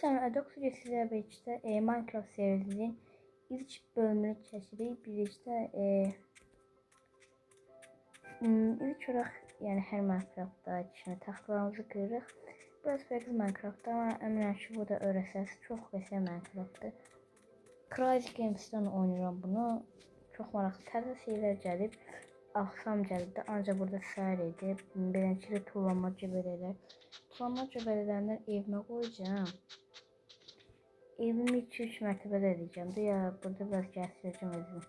Dostlar, Adoxu'ya sizlerle birlikte Minecraft serisinin ilk bölümünü çekirik. Birlikte ilk olarak yani her Minecraft'ta şimdi taxtalarımızı kırırıq. Biraz farklı Minecraft'ta ama əminəm ki, bu da öyrəsəz. Çox qəşəng Minecraft'dır. Crazy Games'dən oynayıram bunu. Çox maraqlı təzə şeylər gəlib. Axşam gəldi, ancaq burada səhər idi. Beləncə tullama göbələklər. Tullama göbələklərindən evimə qoyacağam. Evimi 2-3 mərtəbədə edeceğim de ya, burada biraz gəzdirəcəm özümü.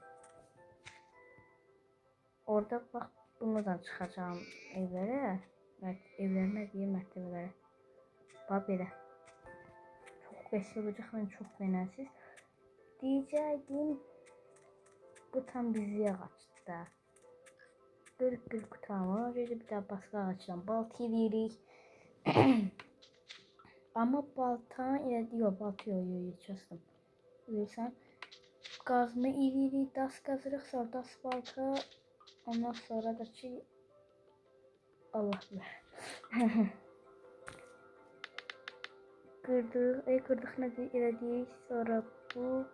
Orada bax, bundan çıxacağım evlərə. Evlərimə deyim, mərtəbələrə. Bax belə. Çox qəşəng olacaq, mən çox beğenəsiz. Deyəcəydim, bu tam bizi ağaçdır da. 40 kutamı, bir daha başqa ağaçdan balta edirik. Ama balta yox, balta yox, çözdüm. Bilirsən, qazma edirik, daş qazırıq, sonra daş balta, ondan sonra da ki, Allah bilir. Qırdıq nə elədik, sonra bu,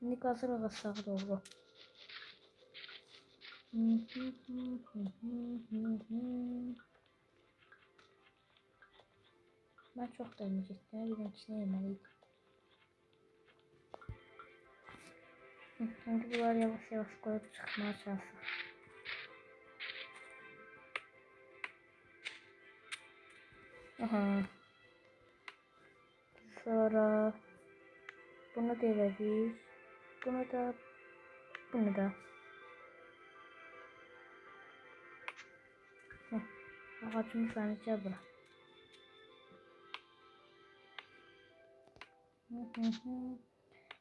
İndi qazırıq aşağı doğru. Ben çok demeyecektim. Bir içine yemeliydim. Şimdi bunlar yavaş yavaş koyup çıkmaya çalışır. Aha. Sonra bunu da eledik. Bunu da. Ağacımı sanacağım bura.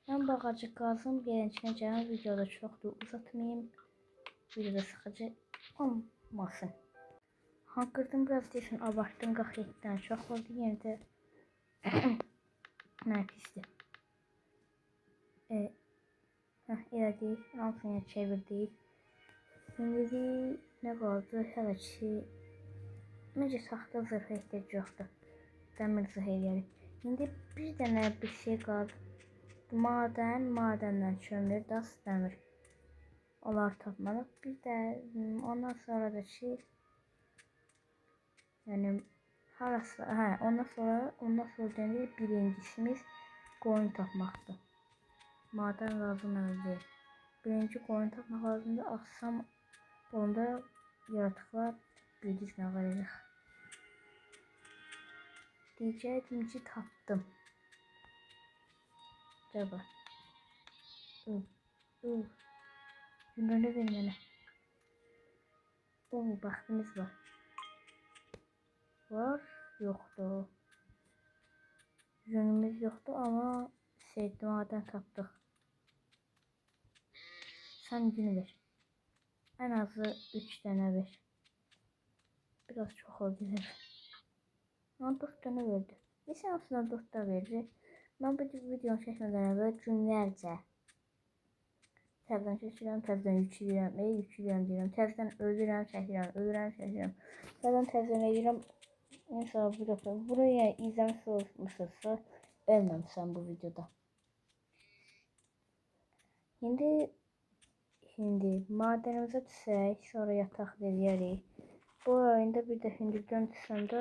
Ben bu ağacı qazım, gəlincə gələn videoda çoxdur, uzatmayayım. Videoda sıxıcı olmasın. Qırdım biraz deyəsən, abartdım, 47-dən çox oldu, yenə də nə pisdir. Elədik, altına çevirdik. İndi nə qaldı? Hələ ki, məncə saxta zırh ehtiyac yoxdur. Dəmir zırh eləyərik. İndi bir dənə bir şey qaldı. Madəndən kömür, daş, dəmir. Onları tapmalıq. Bir də ondan sonra da ki, yəni harası, ondan sonra demək birincisimiz qoyun tapmaqdır. Madən lazım deyil. Birinci qoyun tapmaq lazımdır. Axşam onda yaratıqlar bilgisini veririk. Diyəcəydim ki, tapdım. Acaba. Günlüğünü verin mənə. Baxtınız var. Var, yoxdur. Yönümüz yoxdur, amma madən tapdıq. Sən gün ver. En azı 3 dənə ver. Biraz çox oldu. 4 dənə verdi. Neçə aslında 4 da verdi. Ben bu videonu çəkmədən əvvəl günlərcə təzdən çəkirəm, təzdən yükləyirəm deyirəm. Təzdən ölürəm, çəkirəm. Təzdən edirəm. İnşallah bu dəfə buraya izləmiş olmuşsunuzsa ölməmişəm bu videoda. Şimdi madenimize düşsək, sonra yataq eləyərik. Bu oyunda bir də hündürdən düşəndə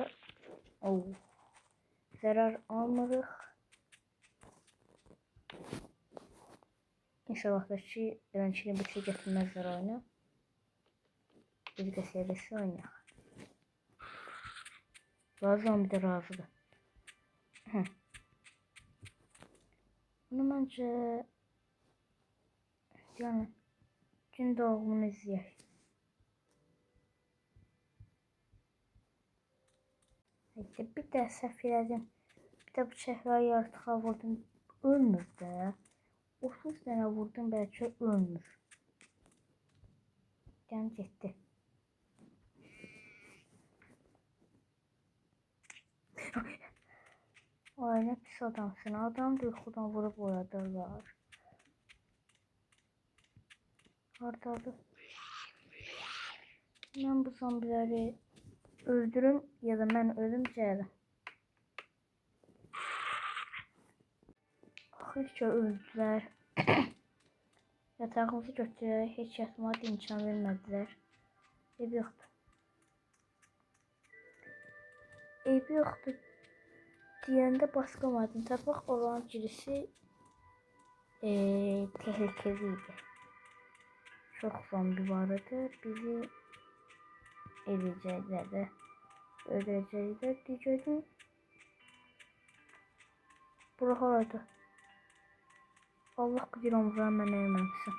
zarar almırıq. İnşallah da ki, beləncə bir şey gətirməzlər oyuna. Bir də serisi oynayaq. Razı bir də razıdır. Bunu məncə yəni gün doğumunu izləyək. Bir də səhv elədim. Bir də bıçaqla yaratığa vurdum. Ölmür də. 30 dənə vurdum, bəlkə ölmür. Yəni getdi. Ay, nə pis adamsın. Adam yuxudan vurub oyadırlar. Hardadır? Mən bu zombiləri öldürüm ya da mən ölüm gəldim. Hiç öldülər. Yatağımızı götürərək heç yatmağa da imkan vermədilər. Ev yoxdur. Ev yoxdur deyəndə başqa maden tapaq. Oranın girişi tehlikeliydi. Çok zombi vardı. Bizi edəcəklər də. Öldürəcəklər diyecəkdim. Bura harada? Allah bilir omuzlar mənə yeməmişsin.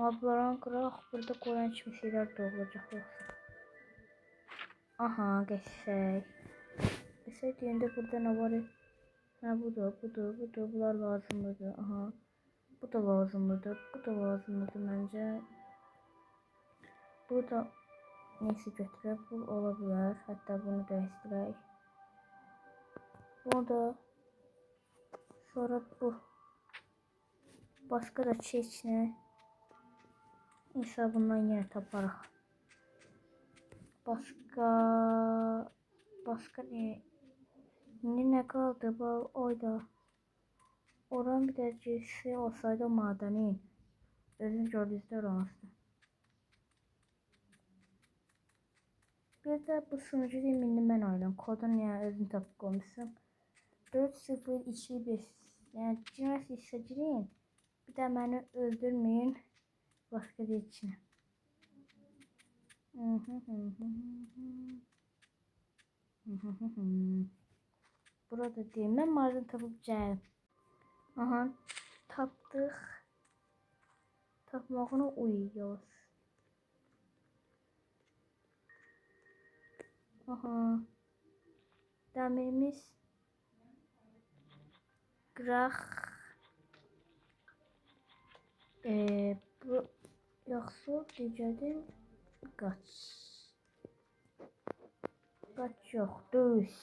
Ablaran qıraq, burada qoyan kimi şeylər də olacaq yoxsa. Aha, geçsək. Geçsək deyəndə burada nə var? Ha, budur. Bunlar lazımlıdır. Aha. Bu da lazımlıdır. Bu da lazımlıdır məncə. Bu da neyse götürək. Bu ola bilər. Hətta bunu dəyişdirək. Bunu da. Sonra bu. Başqa da çeçini. Hesabından yenə taparıq. Başqa ne? İndi nə qaldı? Oyda. Oran bir də girişi olsaydı o madenin. Özünüz gördünüz də orası. Bir də bu sunucu indi mən oynayıram. Kodun yəni özünü tapıb qoymuşsun. 402-5. Yəni girməsə girin. Bir də məni öldürməyin. Başqa bir içinə. Burada deyim. Mən maden tapıb gəlim. Aha. Tapdıq. Tapmağına uyuyoruz. Aha. Dəmirimiz. Qıraq. Bu yaxşı deyəcədim. Qaç. Qaç yox. Döz.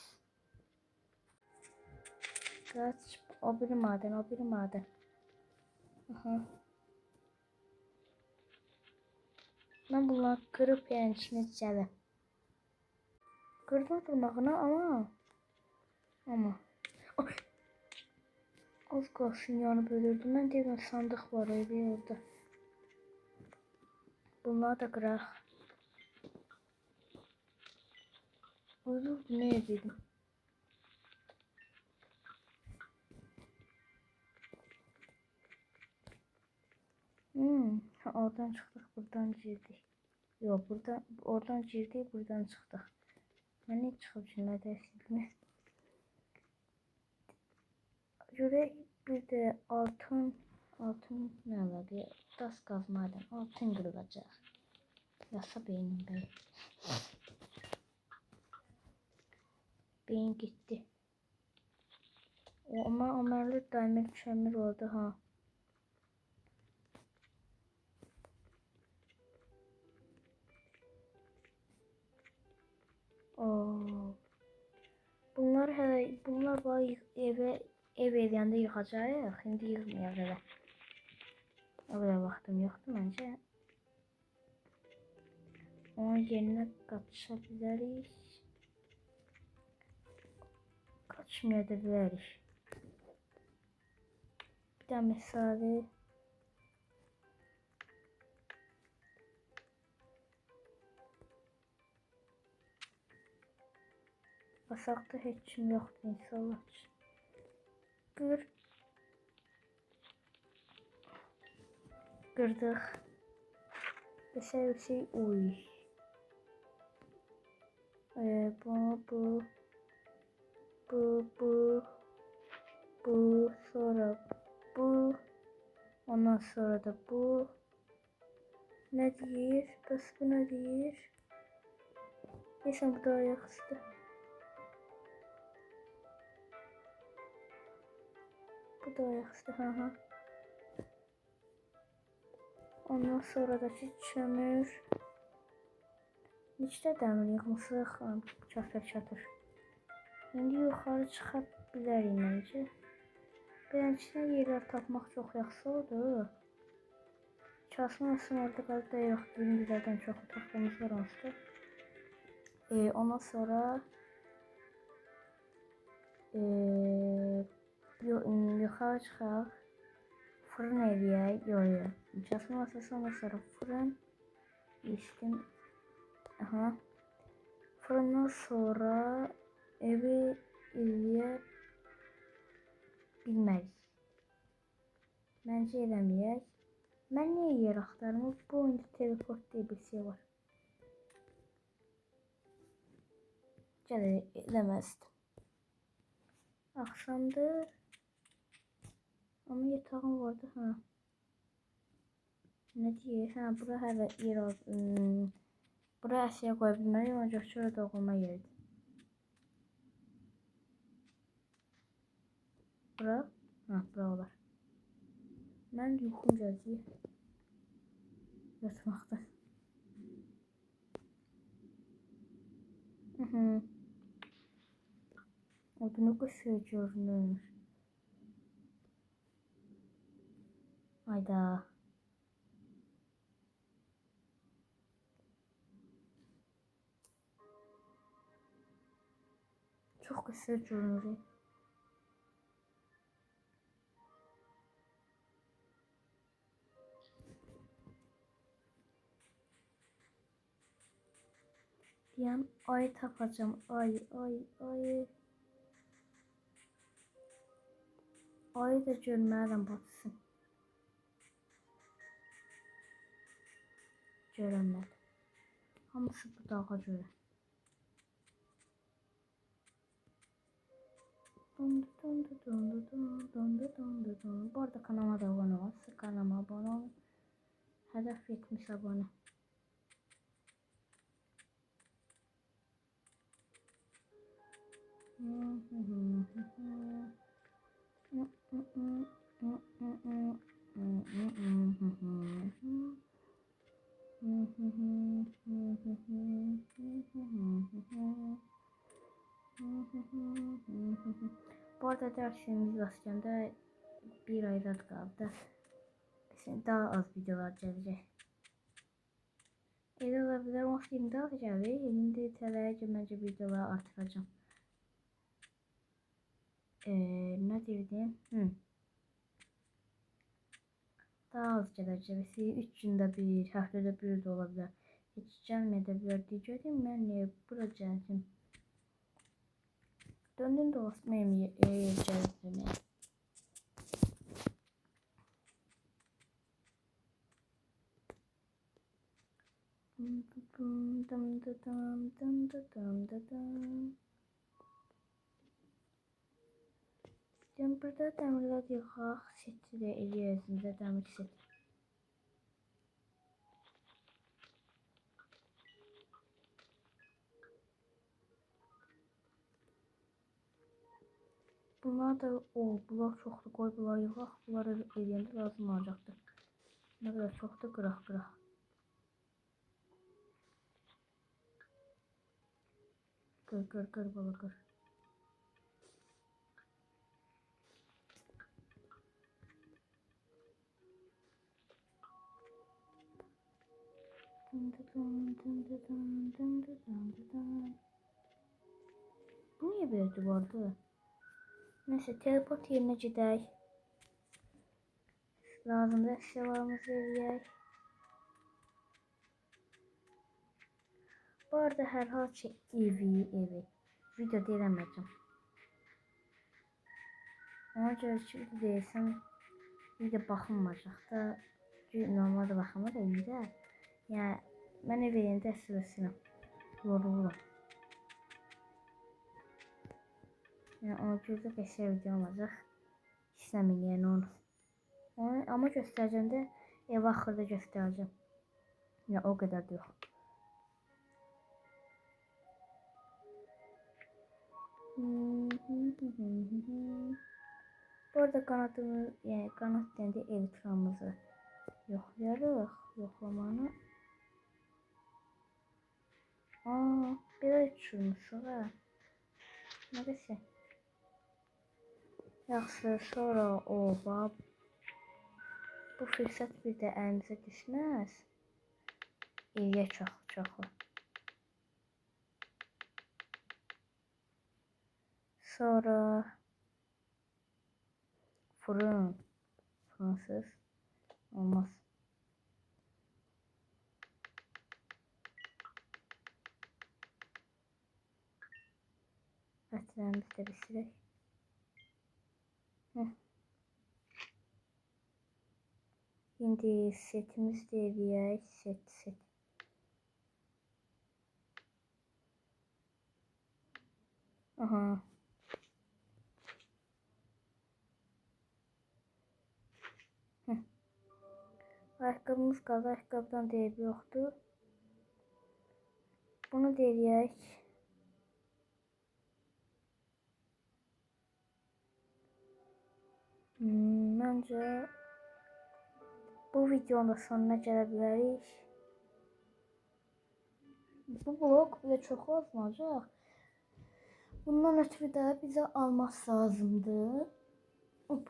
Qaç. O biri maden. Aha. Ben bunları kırıp yani içine içelim. Kırdım tırnağını ama. Ay. Az kalsın yanı bölürdüm. Ben dedim sandık var öyle orada. Bunlar da kırar. Olur ne dedim. Oradan çıktık, buradan girdik. Yok, oradan girdik, buradan çıktık. Ben hiç çıkıp şimdi dersiniz. Göre bir de altın ne alaka? Tas kazmadan altın kırılacak. Yasa beynim bey. Beyin gitti. Ama Ömerli daimi çemir oldu ha. Bunlar var ev edəndə yıxacağıq. İndi yıxmayaq elə. O qədər vaxtım yoxdur məncə. Onun yerinə qaça bilərik. Qaçmaya da bilərik. Bir də misali basaqda heç kim yoxdur inşallah. Qırdıq. Desək bir şey uy. Bu sonra bu. Ondan sonra da bu. Ne deyir? Bəs bu ne deyir? Deyəsən bu da ayaq üstü. Bu da ayak üstü. Ha. Ondan sonra da kömür. Neçə dəmir yığmışıq? Çatır. İndi yuxarı çıxa bilərik məncə. Beləncə yerlər tapmaq çox yaxşı oldu. Çalışma masasının orada kalıp da yok. Birinci zaten çok tahtımız var onsuz. Ondan sonra yukarı çıkar. Fırın eviye yoruyor. Çalışma masası ondan sonra fırın. İçtim. Aha. Fırından sonra evi eviye bilmərik. Məncə eləməyək. Mən niyə yer axtarmır? Bu oyunda teleport diye bir şey var. Gəl eləməzdim. Axşamdır. Ama yatağım vardı ha. Ne diye? Ha bura hələ yer aldı. Bura əşya qoya bilməliyim ancaq şurada doğulma yeridir. Bura? Ha bura olar. Mən yuxum gəldi. Yatmaqda. Odunu qısır görünür. Hayda. Çok kısır görünür. Diyem ay tapacağım. Ay. Ayı da görmərəm batsın. Görənmədi. Hamısı bu dağa görə. Bu arada kanalıma da abone olun. Kanalıma abone olun. Hedef 70 abone. Bu arada dersimiz başlayanda bir ayda kaldı. Daha az videolar gelecek. Elə olabilir, ama filmde az gelir. Şimdi TL'ye göməcə videoları artıracağım. Ne dedim? Daha az gelecek. 3 günde bir, haftada bir de olabilir. Hiç gelmeyebilir diyeceğim. Ben niye buraya geldim? Döndüm dolaşmayayım geldim. Şimdi burada demirler yıkaq seti de eləyəsimizə demir seti. Bunlar da bunlar çoxdur. Qoy bunlar yıkaq. Bunları eləyəndə lazım olacaktır. Ne kadar çoxdur qıraq. Qır bala qır. Bu niye böyle vardı? Neyse teleport yerine gidelim. Lazım da eşyalarımızı eləyək. Bu arada hər hal ki evi video deyilməyəcəm. Ona görə ki video deyilsəm video baxılmayacaq da. Normalde baxılmır da indi. Yəni mən ev eləyəndə əsrəsinim. Yoruluram. Yəni ona görə də qəşəng video olacaq. İstəməyin yəni onu. Ama göstereceğim de ev axırda göstereceğim. Ya o kadar da yok. Bu arada kanatımız yani kanat dendi ev turamızı yoxlayarıq. Yoxlamanı. Belə uçurmuşuq ha. Nəsə. Yaxşı sonra o bab. Bu fürsət bir də əlimizə düşməz. İliyə çoxu. Sonra fırın. Fırınsız olmaz. Ətlərimizi də bişirək. İndi setimiz deyək. Set. Aha. Ayaqqabımız qaldı. Ayaqqabıdan deyib yoxdur. Bunu deyək. Məncə bu videonun da sonuna gələ bilərik. Bu blok bizə çox lazım olacaq. Bundan ötürü də bizə alması lazımdır.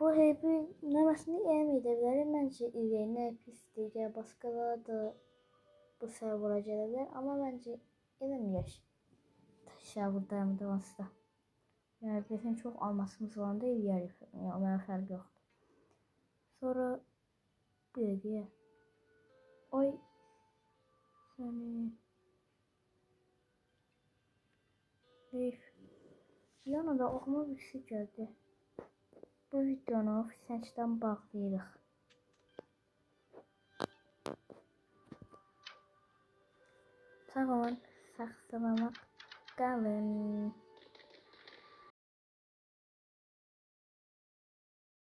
Bu heybi nəməsini edə bilərik. Məncə iləyinə pisdir. Ya başqaları da bu server'a gələ bilər. Amma məncə eləməyək. Serverdayım da onsuz da. Yəni bizim çox almasımız olanda eləyərik. Yəni o mənə fərq yoxdur. Sonra bir dəqiqə. Oy səni. Heyf. Yana da oxuma bir şey gəldi. Bu videonu Fişənçdən bağlayırıq. Sağ olun, sağ salamat qalın.